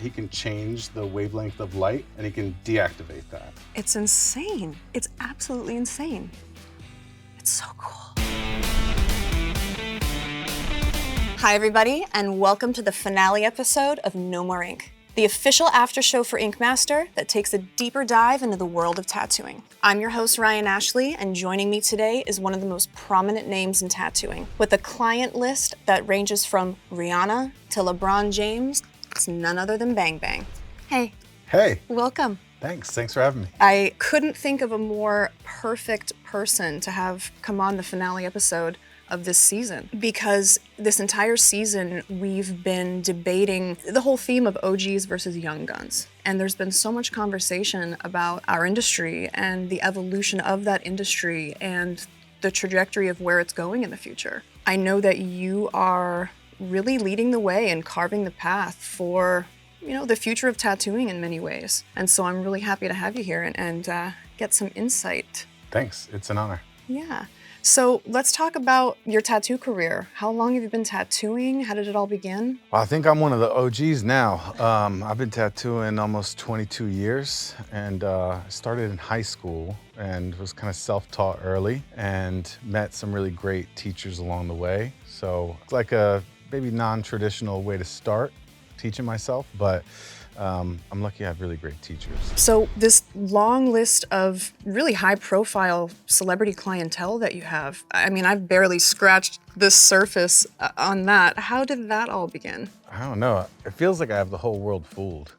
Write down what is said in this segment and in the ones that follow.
He can change the wavelength of light and he can deactivate that. It's insane. It's absolutely insane. It's so cool. Hi, everybody, and welcome to the finale episode of No More Ink, the official after show for Ink Master that takes a deeper dive into the world of tattooing. I'm your host, Ryan Ashley, and joining me today is one of the most prominent names in tattooing, with a client list that ranges from Rihanna to LeBron James. It's none other than Bang Bang. Hey. Hey. Welcome. Thanks for having me. I couldn't think of a more perfect person to have come on the finale episode of this season, because this entire season we've been debating the whole theme of OGs versus young guns. And there's been so much conversation about our industry and the evolution of that industry and the trajectory of where it's going in the future. I know that you are really leading the way and carving the path for, the future of tattooing in many ways. And so I'm really happy to have you here and get some insight. Thanks, it's an honor. Yeah. So let's talk about your tattoo career. How long have you been tattooing? How did it all begin? Well, I think I'm one of the OGs now. I've been tattooing almost 22 years and started in high school and was kind of self-taught early and met some really great teachers along the way. So it's like a maybe non-traditional way to start teaching myself, but I'm lucky I have really great teachers. So this long list of really high-profile celebrity clientele that you have, I mean, I've barely scratched the surface on that. How did that all begin? I don't know. It feels like I have the whole world fooled.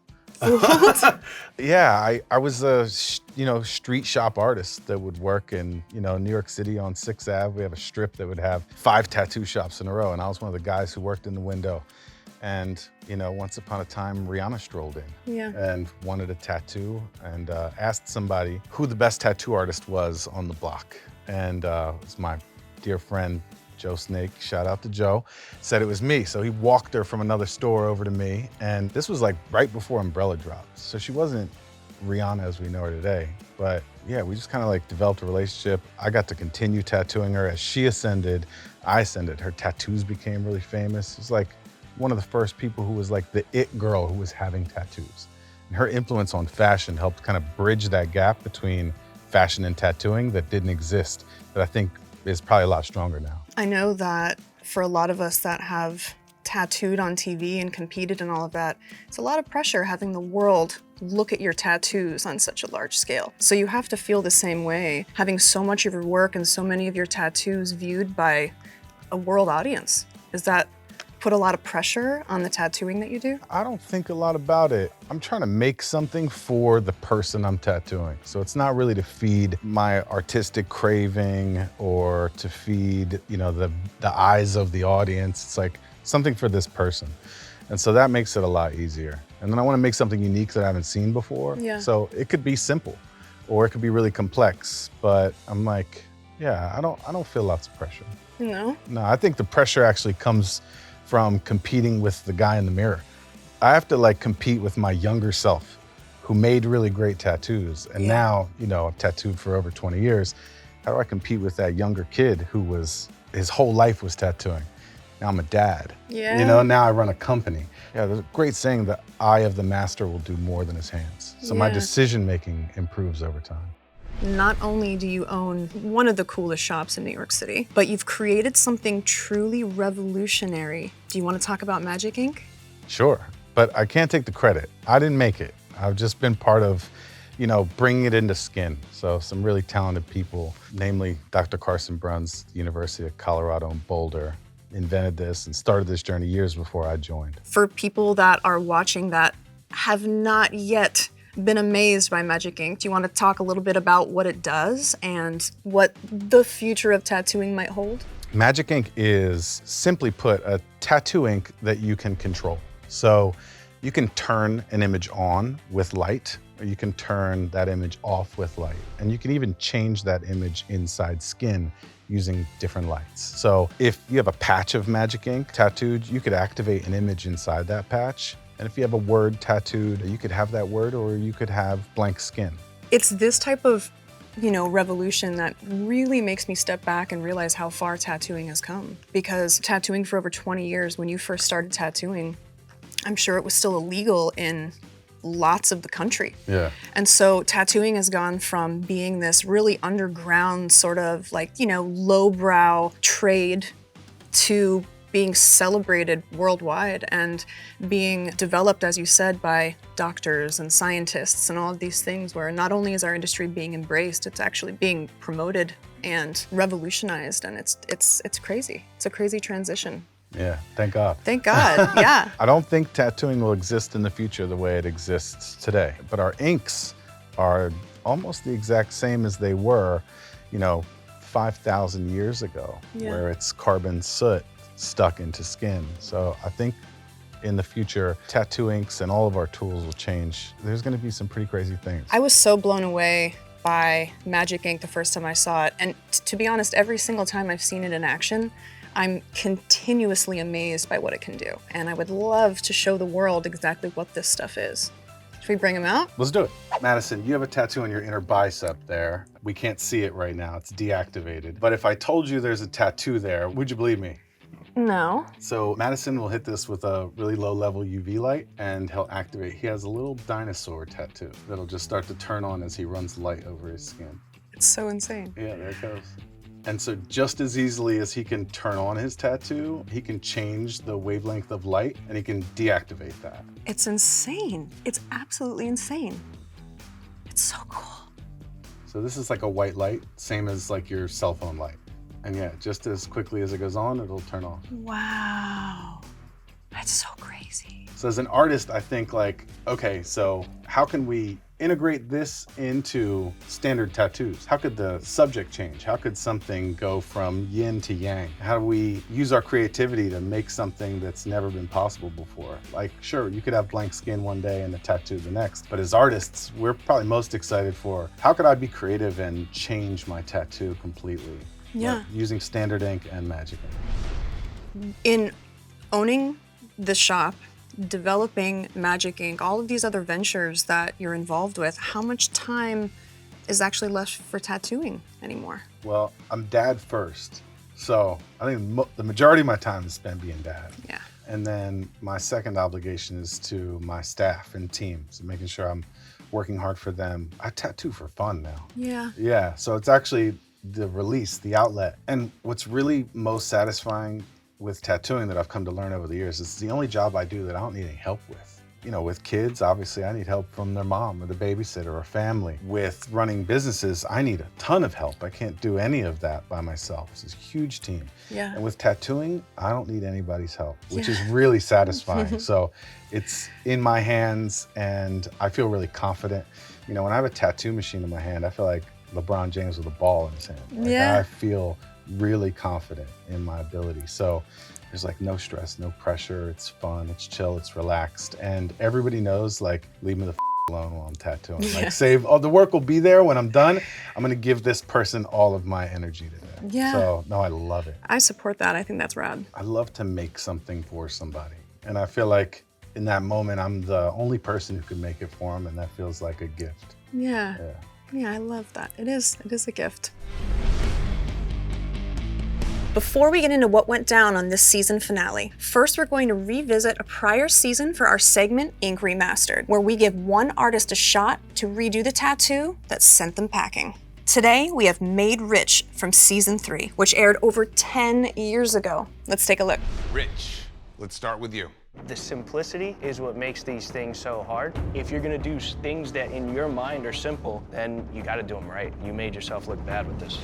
Yeah, I was a street shop artist that would work in New York City on 6th Ave. We have a strip that would have 5 tattoo shops in a row, and I was one of the guys who worked in the window. And once upon a time, Rihanna strolled in and wanted a tattoo and asked somebody who the best tattoo artist was on the block. And it was my dear friend, Joe Snake, shout out to Joe, said it was me. So he walked her from another store over to me. And this was like right before Umbrella dropped. So she wasn't Rihanna as we know her today. But yeah, we just kind of like developed a relationship. I got to continue tattooing her. As she ascended, I ascended. Her tattoos became really famous. It was like one of the first people who was like the it girl who was having tattoos. And her influence on fashion helped kind of bridge that gap between fashion and tattooing that didn't exist, that I think is probably a lot stronger now. I know that for a lot of us that have tattooed on TV and competed and all of that, it's a lot of pressure having the world look at your tattoos on such a large scale. So you have to feel the same way, having so much of your work and so many of your tattoos viewed by a world audience. Does that put a lot of pressure on the tattooing that you do? I don't think a lot about it. I'm trying to make something for the person I'm tattooing. So it's not really to feed my artistic craving or to feed, the eyes of the audience. It's like something for this person. And so that makes it a lot easier. And then I want to make something unique that I haven't seen before. Yeah. So it could be simple or it could be really complex, but I'm like, yeah, I don't feel lots of pressure. No? No, I think the pressure actually comes from competing with the guy in the mirror. I have to compete with my younger self who made really great tattoos. And now, I've tattooed for over 20 years. How do I compete with that younger kid who his whole life was tattooing? Now I'm a dad. Yeah. Now I run a company. Yeah, there's a great saying, the eye of the master will do more than his hands. So my decision-making improves over time. Not only do you own one of the coolest shops in New York City, but you've created something truly revolutionary. Do you want to talk about Magic Ink? Sure, but I can't take the credit. I didn't make it. I've just been part of, bringing it into skin. So some really talented people, namely Dr. Carson Bruns, University of Colorado in Boulder, invented this and started this journey years before I joined. For people that are watching that have not yet been amazed by Magic Ink, do you want to talk a little bit about what it does and what the future of tattooing might hold? Magic Ink is, simply put, a tattoo ink that you can control. So you can turn an image on with light, or you can turn that image off with light. And you can even change that image inside skin using different lights. So if you have a patch of Magic Ink tattooed, you could activate an image inside that patch. And if you have a word tattooed, you could have that word, or you could have blank skin. It's this type of, revolution that really makes me step back and realize how far tattooing has come. Because tattooing for over 20 years, when you first started tattooing, I'm sure it was still illegal in lots of the country. Yeah. And so tattooing has gone from being this really underground sort of like, lowbrow trade to being celebrated worldwide and being developed, as you said, by doctors and scientists and all of these things, where not only is our industry being embraced, it's actually being promoted and revolutionized, and it's crazy. It's a crazy transition. Yeah, thank God. Thank God, yeah. I don't think tattooing will exist in the future the way it exists today, but our inks are almost the exact same as they were, 5,000 years ago, where it's carbon soot stuck into skin. So I think in the future, tattoo inks and all of our tools will change. There's gonna be some pretty crazy things. I was so blown away by Magic Ink the first time I saw it. And to be honest, every single time I've seen it in action, I'm continuously amazed by what it can do. And I would love to show the world exactly what this stuff is. Should we bring him out? Let's do it. Madison, you have a tattoo on your inner bicep there. We can't see it right now, it's deactivated. But if I told you there's a tattoo there, would you believe me? No. So Madison will hit this with a really low level UV light and he'll activate. He has a little dinosaur tattoo that'll just start to turn on as he runs light over his skin. It's so insane. Yeah, there it goes. And so just as easily as he can turn on his tattoo, he can change the wavelength of light and he can deactivate that. It's insane. It's absolutely insane. It's so cool. So this is like a white light, same as like your cell phone light. And yeah, just as quickly as it goes on, it'll turn off. Wow. That's so crazy. So as an artist, I think like, okay, so how can we integrate this into standard tattoos? How could the subject change? How could something go from yin to yang? How do we use our creativity to make something that's never been possible before? Like, sure, you could have blank skin one day and a tattoo the next, but as artists, we're probably most excited for, how could I be creative and change my tattoo completely? Yeah. Like using standard ink and Magic Ink. In owning the shop, developing Magic Ink, all of these other ventures that you're involved with, how much time is actually left for tattooing anymore? Well, I'm dad first. So I think the majority of my time is spent being dad. Yeah. And then my second obligation is to my staff and team. So making sure I'm working hard for them. I tattoo for fun now. Yeah. Yeah, so it's actually the release, the outlet. And what's really most satisfying with tattooing that I've come to learn over the years is it's the only job I do that I don't need any help with. With kids, obviously I need help from their mom or the babysitter or family. With running businesses, I need a ton of help. I can't do any of that by myself. It's a huge team. Yeah. And with tattooing, I don't need anybody's help, which is really satisfying. So it's in my hands and I feel really confident. When I have a tattoo machine in my hand, I feel like LeBron James with a ball in his hand. I feel really confident in my ability. So there's like no stress, no pressure. It's fun, it's chill, it's relaxed. And everybody knows, like, leave me the alone while I'm tattooing. Like, the work will be there when I'm done. I'm gonna give this person all of my energy today. Yeah. So no, I love it. I support that. I think that's rad. I love to make something for somebody. And I feel like in that moment, I'm the only person who can make it for them, and that feels like a gift. Yeah. Yeah, I love that. It is a gift. Before we get into what went down on this season finale, first we're going to revisit a prior season for our segment Ink Remastered, where we give one artist a shot to redo the tattoo that sent them packing. Today, we have Made Rich from season 3, which aired over 10 years ago. Let's take a look. Rich, let's start with you. The simplicity is what makes these things so hard. If you're gonna do things that in your mind are simple, then you gotta do them right. You made yourself look bad with this.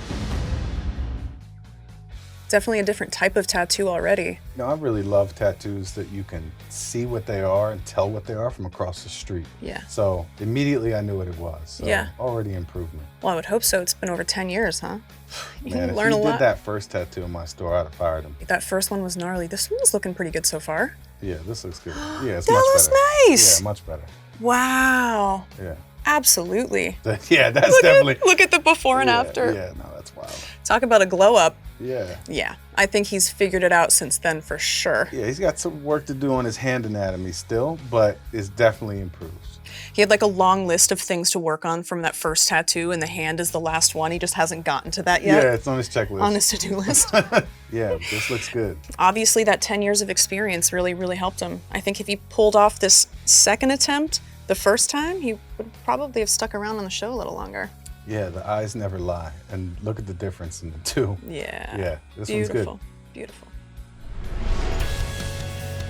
Definitely a different type of tattoo already. I really love tattoos that you can see what they are and tell what they are from across the street. Yeah. So immediately I knew what it was. So Yeah. already improvement. Well, I would hope so. It's been over 10 years, huh? You Man, can learn if a he lot. did that first tattoo in my store, I'd have fired him. That first one was gnarly. This one's looking pretty good so far. Yeah, this looks good. Yeah, it's That much was better. nice. Yeah, much better. Wow. Yeah. Absolutely. Yeah, that's definitely. Look at the before and yeah, after. Yeah, no, that's wild. Talk about a glow up. Yeah. Yeah, I think he's figured it out since then for sure. Yeah, he's got some work to do on his hand anatomy still, but it's definitely improved. He had like a long list of things to work on from that first tattoo, and the hand is the last one. He just hasn't gotten to that yet. Yeah, it's on his checklist. On his to-do list. Yeah, this looks good. Obviously, that 10 years of experience really helped him. I think if he pulled off this second attempt the first time, he would probably have stuck around on the show a little longer. Yeah, the eyes never lie. And look at the difference in the two. Yeah. Yeah, this Beautiful. one's good. Beautiful.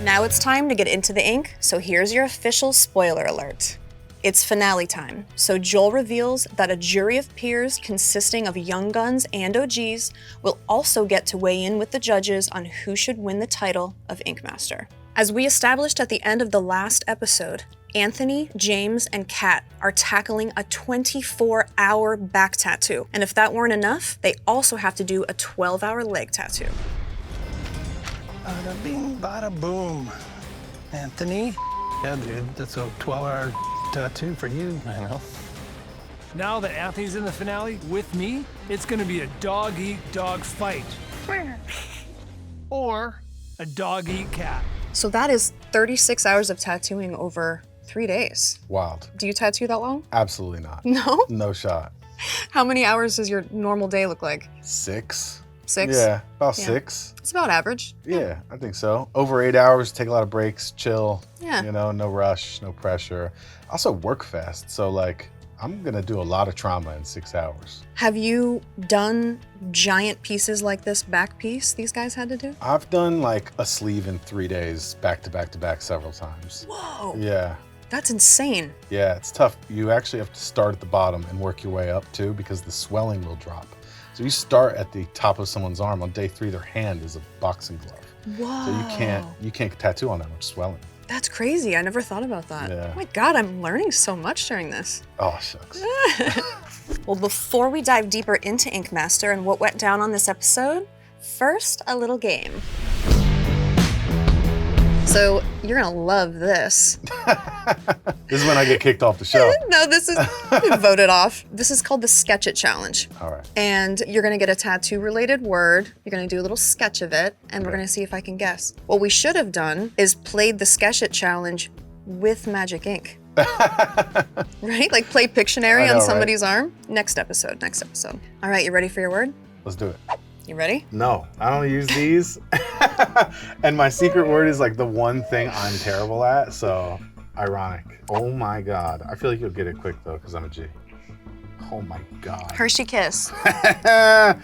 Now it's time to get into the ink, so here's your official spoiler alert. It's finale time, so Joel reveals that a jury of peers consisting of young guns and OGs will also get to weigh in with the judges on who should win the title of Ink Master. As we established at the end of the last episode, Anthony, James, and Kat are tackling a 24-hour back tattoo. And if that weren't enough, they also have to do a 12-hour leg tattoo. Bada bing, bada boom. Anthony? Yeah, dude, that's a 12-hour tattoo for you. I know. Now that Anthony's in the finale with me, it's gonna be a dog-eat-dog fight. Or a dog-eat-cat. So that is 36 hours of tattooing over 3 days. Wild. Do you tattoo that long? Absolutely not. No? No shot. How many hours does your normal day look like? 6? 6? Yeah, about Yeah. 6. It's about average. Yeah, I think so. Over 8 hours, take a lot of breaks, chill. Yeah. You know, no rush, no pressure. Also work fast. So like, I'm gonna do a lot of trauma in 6 hours. Have you done giant pieces like this back piece these guys had to do? I've done like a sleeve in 3 days, back to back to back several times. Whoa, Yeah. that's insane. Yeah, it's tough. You actually have to start at the bottom and work your way up too, because the swelling will drop. So you start at the top of someone's arm. On day 3, their hand is a boxing glove. Whoa. So you can't tattoo on that much swelling. That's crazy. I never thought about that. Yeah. Oh my God, I'm learning so much during this. Oh, shucks. Well, before we dive deeper into Ink Master and what went down on this episode, first, a little game. So you're gonna love this. This is when I get kicked off the show. No, this is voted off. This is called the Sketch It Challenge. All right. And you're gonna get a tattoo related word. You're gonna do a little sketch of it, and we're gonna see if I can guess. What we should have done is played the Sketch It Challenge with magic ink. Right? Like play Pictionary I know, on right? somebody's arm. Next episode. All right, you ready for your word? Let's do it. You ready? No, I don't use these. And my secret word is like the one thing I'm terrible at, so ironic. Oh my God. I feel like you'll get it quick though, because I'm a G. Oh my God. Hershey Kiss. No,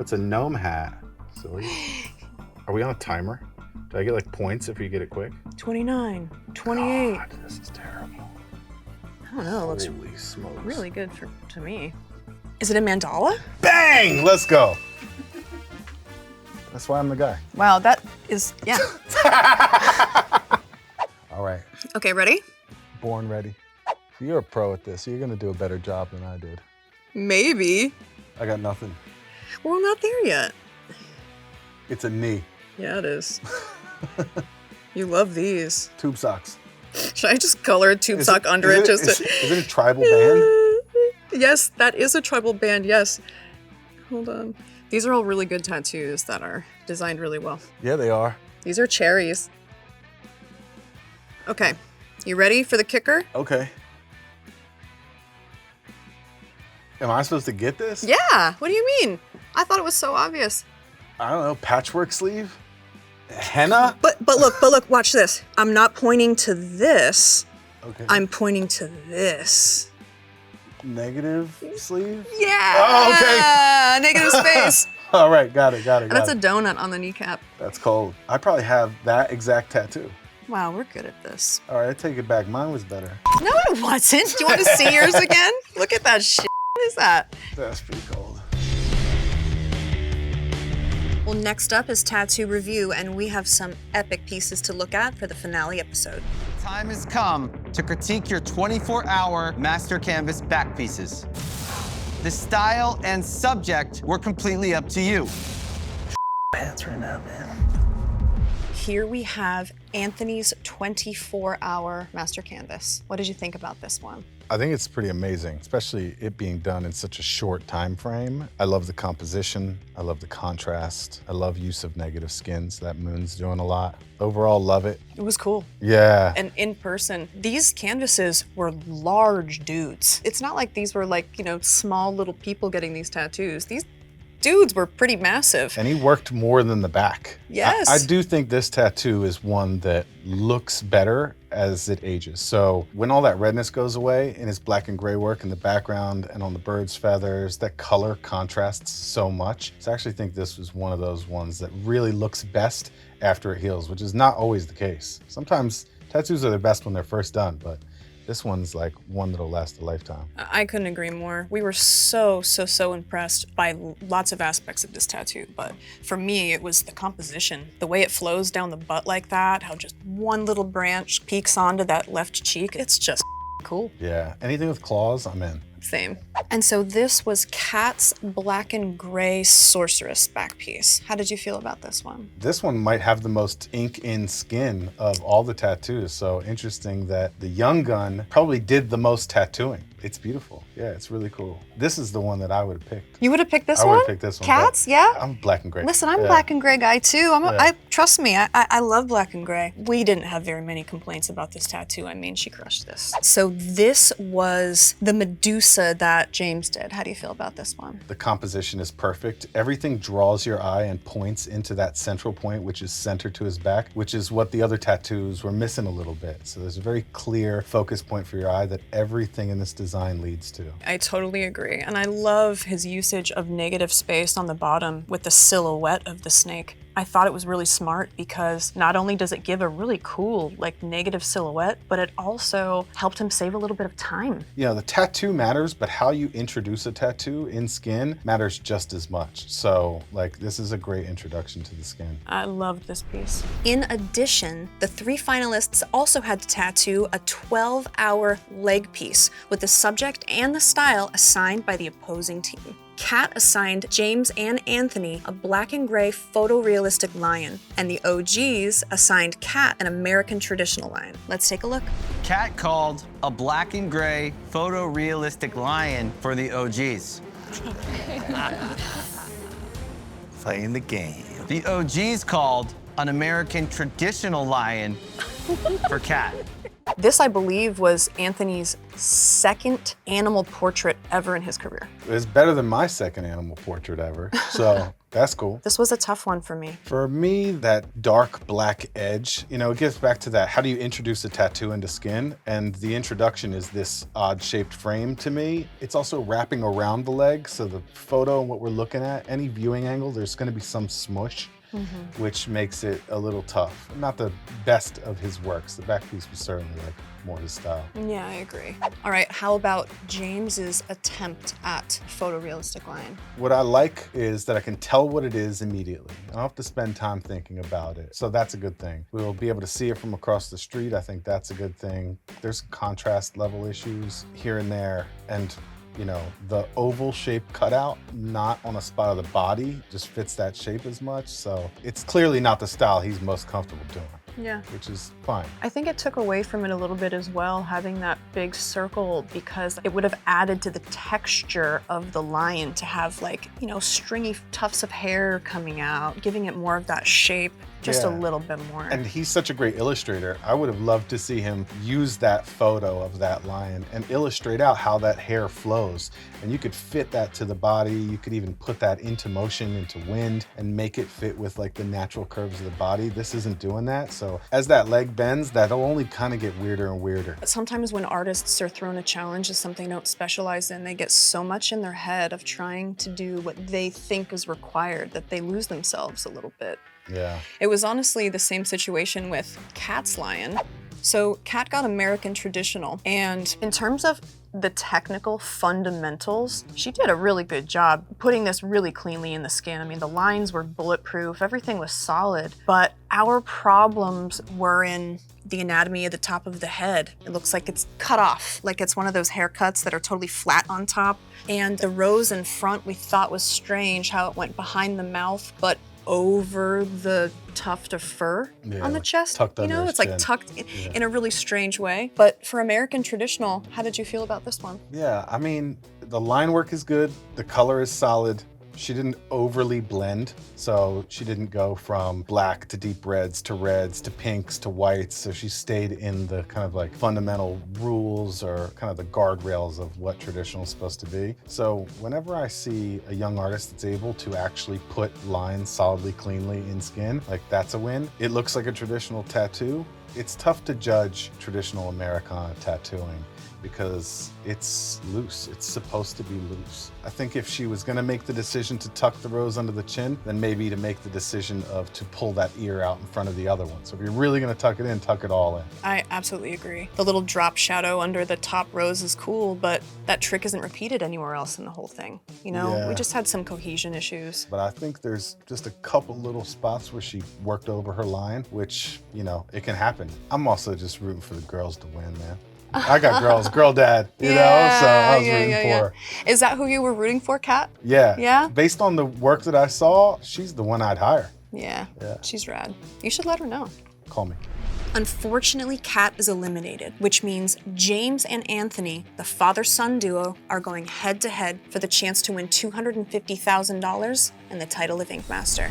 it's a gnome hat. Silly. Are we on a timer? Do I get like points if you get it quick? 29, 28. God, this is terrible. I don't know, it looks Holy smokes. really good to me. Is it a mandala? Bang! Let's go. That's why I'm the guy. Wow, that is, yeah. All right, Okay, ready? born ready. You're a pro at this. You're gonna do a better job than I did. Maybe. I got nothing. We're not there yet. It's a knee. Yeah, it is. You love these. Tube socks. Should I just color a tube sock under it? Is Just is it a tribal band? Yes, that is a tribal band, yes. Hold on. These are all really good tattoos that are designed really well. Yeah, they are. These are cherries. Okay, you ready for the kicker? Okay. Am I supposed to get this? Yeah, what do you mean? I thought it was so obvious. I don't know, patchwork sleeve? Henna? But look, watch this. I'm not pointing to this. Okay. I'm pointing to this. Negative sleeve? Yeah. Oh, okay. Negative space. All right, got it. That's a donut on the kneecap. That's cold. I probably have that exact tattoo. Wow, we're good at this. All right, I take it back. Mine was better. No, it wasn't. Do you want to see yours again? Look at that shit. What is that? That's pretty cold. Well, next up is tattoo review, and we have some epic pieces to look at for the finale episode. Time has come to critique your 24-hour master canvas back pieces. The style and subject were completely up to you. Pants right now, man. here we have Anthony's 24-hour master canvas. What did you think about this one? I think it's pretty amazing, especially it being done in such a short time frame. I love the composition. I love the contrast. I love use of negative skins that Moon's doing a lot. Overall, love it. It was cool. Yeah. And in person, these canvases were large dudes. It's not like these were like, small little people getting these tattoos. These dudes were pretty massive. And he worked more than the back. Yes. I do think this tattoo is one that looks better as it ages. So when all that redness goes away in his black and gray work in the background and on the bird's feathers, that color contrasts so much. So I actually think this was one of those ones that really looks best after it heals, which is not always the case. Sometimes tattoos are their best when they're first done, but this one's like one that'll last a lifetime. I couldn't agree more. We were so impressed by lots of aspects of this tattoo, but for me, it was the composition. The way it flows down the butt like that, how just one little branch peeks onto that left cheek, it's just cool. Yeah, anything with claws, I'm in. Same. And so this was Kat's black and gray sorceress back piece. How did you feel about this one? This one might have the most ink in skin of all the tattoos. So interesting that the young gun probably did the most tattooing. It's beautiful. Yeah, it's really cool. This is the one that I would have picked. You would have picked this I one? would have picked this one. Kat's, yeah? I'm black and gray. Listen, I'm a Yeah. black and gray guy too. Yeah. Trust me, I love black and gray. We didn't have very many complaints about this tattoo. I mean, she crushed this. So this was the Medusa that James did. How do you feel about this one? The composition is perfect. Everything draws your eye and points into that central point, which is center to his back, which is what the other tattoos were missing a little bit. So there's a very clear focus point for your eye that everything in this design leads to. I totally agree. And I love his usage of negative space on the bottom with the silhouette of the snake. I thought it was really smart because not only does it give a really cool, negative silhouette, but it also helped him save a little bit of time. You know, the tattoo matters, but how you introduce a tattoo in skin matters just as much. So, this is a great introduction to the skin. I loved this piece. In addition, the 3 finalists also had to tattoo a 12-hour leg piece with the subject and the style assigned by the opposing team. Kat assigned James and Anthony a black and gray photorealistic lion, and the OGs assigned Kat an American traditional lion. Let's take a look. Kat called a black and gray photorealistic lion for the OGs. Playing the game. The OGs called an American traditional lion for Kat. This, I believe, was Anthony's second animal portrait ever in his career. It's better than my second animal portrait ever, so that's cool. This was a tough one for me. For me, that dark black edge, it gets back to that. How do you introduce a tattoo into skin? And the introduction is this odd-shaped frame to me. It's also wrapping around the leg, so the photo and what we're looking at, any viewing angle, there's gonna be some smush. Which makes it a little tough. Not the best of his works. The back piece was certainly more his style. Yeah, I agree. All right, how about James's attempt at photorealistic lion? What I like is that I can tell what it is immediately. I don't have to spend time thinking about it. So that's a good thing. We'll be able to see it from across the street. I think that's a good thing. There's contrast level issues here and there. And the oval shape cutout, not on a spot of the body, just fits that shape as much. So it's clearly not the style he's most comfortable doing. Yeah. Which is fine. I think it took away from it a little bit as well, having that big circle, because it would have added to the texture of the lion to have stringy tufts of hair coming out, giving it more of that shape, just a Yeah. little bit more. And he's such a great illustrator. I would have loved to see him use that photo of that lion and illustrate out how that hair flows. And you could fit that to the body. You could even put that into motion, into wind, and make it fit with the natural curves of the body. This isn't doing that. So as that leg bends, that'll only kind of get weirder and weirder. Sometimes when artists are thrown a challenge as something they don't specialize in, they get so much in their head of trying to do what they think is required that they lose themselves a little bit. Yeah. It was honestly the same situation with Kat's lion. So Kat got American traditional, and in terms of the technical fundamentals, she did a really good job putting this really cleanly in the skin. I mean, the lines were bulletproof, everything was solid, but our problems were in the anatomy of the top of the head. It looks like it's cut off, like it's one of those haircuts that are totally flat on top. And the rose in front we thought was strange, how it went behind the mouth, but over the tuft of fur Yeah, on the like chest. tucked You under know, his it's like chin. tucked in a really strange way. But for American traditional, how did you feel about this one? Yeah, I mean, the line work is good. The color is solid. She didn't overly blend, so she didn't go from black to deep reds to pinks to whites. So she stayed in the kind of like fundamental rules or kind of the guardrails of what traditional is supposed to be. So whenever I see a young artist that's able to actually put lines solidly, cleanly in skin, like that's a win. It looks like a traditional tattoo. It's tough to judge traditional Americana tattooing because it's loose. It's supposed to be loose. I think if she was gonna make the decision to tuck the rose under the chin, then maybe to make the decision to pull that ear out in front of the other one. So if you're really gonna tuck it in, tuck it all in. I absolutely agree. The little drop shadow under the top rose is cool, but that trick isn't repeated anywhere else in the whole thing. You know, Yeah. we just had some cohesion issues. But I think there's just a couple little spots where she worked over her line, which, you know, it can happen. I'm also just rooting for the girls to win, man. I got girl dad, you know, so I was rooting for her. Is that who you were rooting for, Kat? Yeah. Yeah? Based on the work that I saw, she's the one I'd hire. Yeah. Yeah. She's rad. You should let her know. Call me. Unfortunately, Kat is eliminated, which means James and Anthony, the father-son duo, are going head-to-head for the chance to win $250,000 and the title of Ink Master.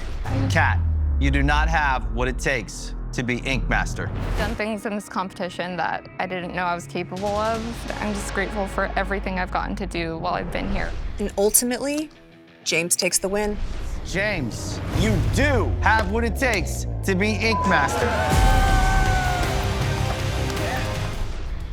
Kat, you do not have what it takes to be Ink Master. Done things in this competition that I didn't know I was capable of. I'm just grateful for everything I've gotten to do while I've been here. And ultimately, James takes the win. James, you do have what it takes to be Ink Master.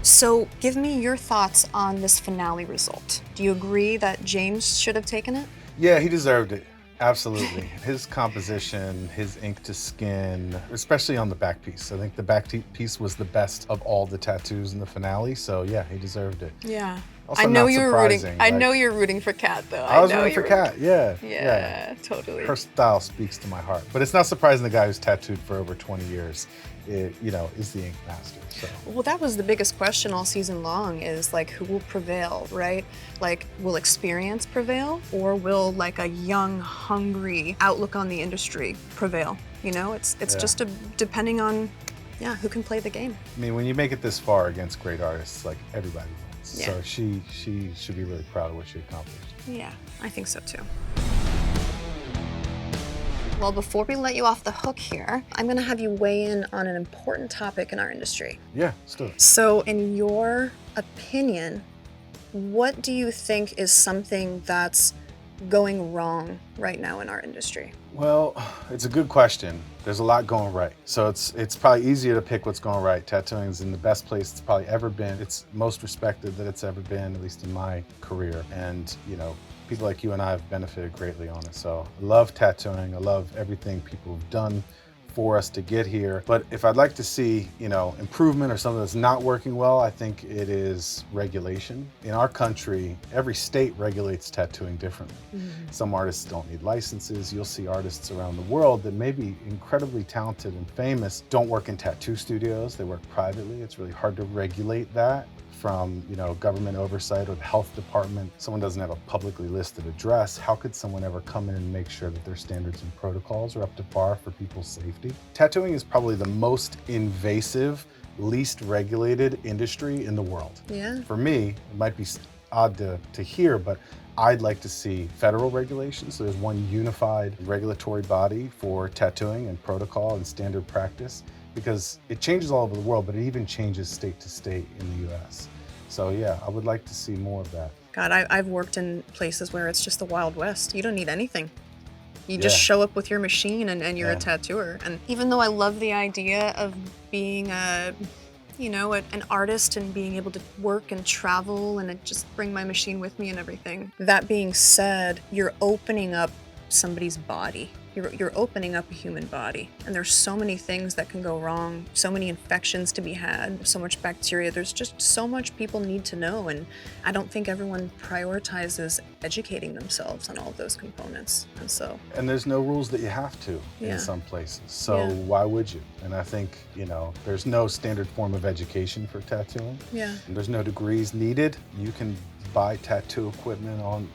So give me your thoughts on this finale result. Do you agree that James should have taken it? Yeah, he deserved it. Absolutely. His composition, his ink to skin, especially on the back piece. I think the back piece was the best of all the tattoos in the finale. So yeah, he deserved it. Yeah. Also I know not you're rooting. surprising, I like- know you're rooting for Kat, though. I was know rooting for you're Kat, yeah. Yeah, totally. Her style speaks to my heart. But it's not surprising the guy who's tattooed for over 20 years, you know, is the ink master. So. Well, that was the biggest question all season long is like, who will prevail, right? Like, will experience prevail or will like a young, hungry outlook on the industry prevail? You know, it's just depending on, who can play the game. I mean, when you make it this far against great artists, like everybody wins. Yeah. So she should be really proud of what she accomplished. Yeah, I think so too. Well, before we let you off the hook here, I'm gonna have you weigh in on an important topic in our industry. Yeah, let's do it. So, in your opinion, what do you think is something that's going wrong right now in our industry? Well, it's a good question. There's a lot going right. So it's probably easier to pick what's going right. Tattooing is in the best place it's probably ever been. It's most respected that it's ever been, at least in my career. And, you know, people like you and I have benefited greatly on it. So I love tattooing. I love everything people have done for us to get here. But if I'd like to see, you know, improvement or something that's not working well, I think it is regulation. In our country, every state regulates tattooing differently. Some artists don't need licenses. You'll see artists around the world that may be incredibly talented and famous, don't work in tattoo studios, they work privately. It's really hard to regulate that from, you know, government oversight or the health department. Someone doesn't have a publicly listed address. How could someone ever come in and make sure that their standards and protocols are up to par for people's safety? Tattooing is probably the most invasive, least regulated industry in the world. Yeah. For me, it might be odd to hear, but I'd like to see federal regulations. So there's one unified regulatory body for tattooing and protocol and standard practice, because it changes all over the world, but it even changes state to state in the US. So yeah, I would like to see more of that. God, I've worked in places where it's just the Wild West. You don't need anything. You just Yeah. show up with your machine and you're Yeah. a tattooer. And even though I love the idea of being an artist and being able to work and travel and just bring my machine with me and everything, that being said, you're opening up somebody's body. You're opening up a human body, and there's so many things that can go wrong, so many infections to be had, so much bacteria. There's just so much people need to know, and I don't think everyone prioritizes educating themselves on all of those components. And there's no rules that you have to Yeah. in some places. So Yeah. why would you? And I think, you know, there's no standard form of education for tattooing. Yeah. And there's no degrees needed. You can buy tattoo equipment on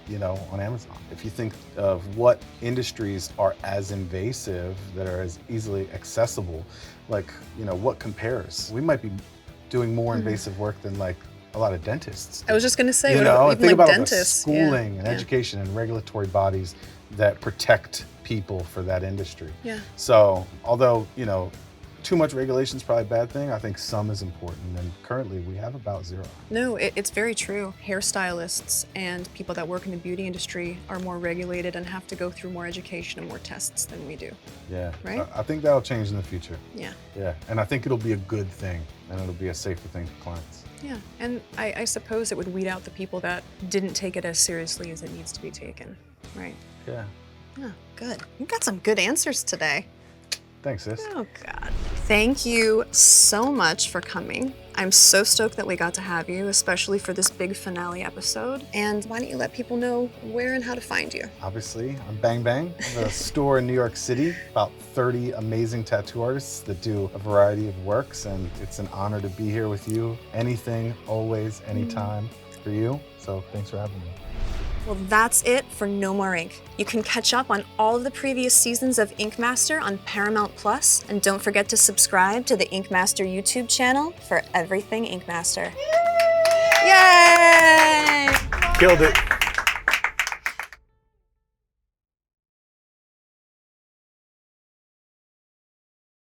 Amazon. If you think of what industries are as invasive, that are as easily accessible, like, you know, what compares? We might be doing more invasive work than like a lot of dentists do. I was just gonna say, You what know, about and even think like about all the dentists? Yeah. schooling and education and regulatory bodies that protect people for that industry. Yeah. So, although, you know, too much regulation is probably a bad thing, I think some is important, and currently we have about 0. No, it's very true. Hairstylists and people that work in the beauty industry are more regulated and have to go through more education and more tests than we do. Yeah. Right? I think that'll change in the future. Yeah. Yeah. And I think it'll be a good thing, and it'll be a safer thing for clients. Yeah, and I suppose it would weed out the people that didn't take it as seriously as it needs to be taken, right? Yeah. Yeah, good. You got some good answers today. Thanks, sis. Oh, God. Thank you so much for coming. I'm so stoked that we got to have you, especially for this big finale episode. And why don't you let people know where and how to find you? Obviously, I'm Bang Bang, the store in New York City, about 30 amazing tattoo artists that do a variety of works, and it's an honor to be here with you. Anything, always, anytime for you. So thanks for having me. Well, that's it for No More Ink. You can catch up on all of the previous seasons of Ink Master on Paramount Plus, and don't forget to subscribe to the Ink Master YouTube channel for everything Ink Master. Yay! Killed it.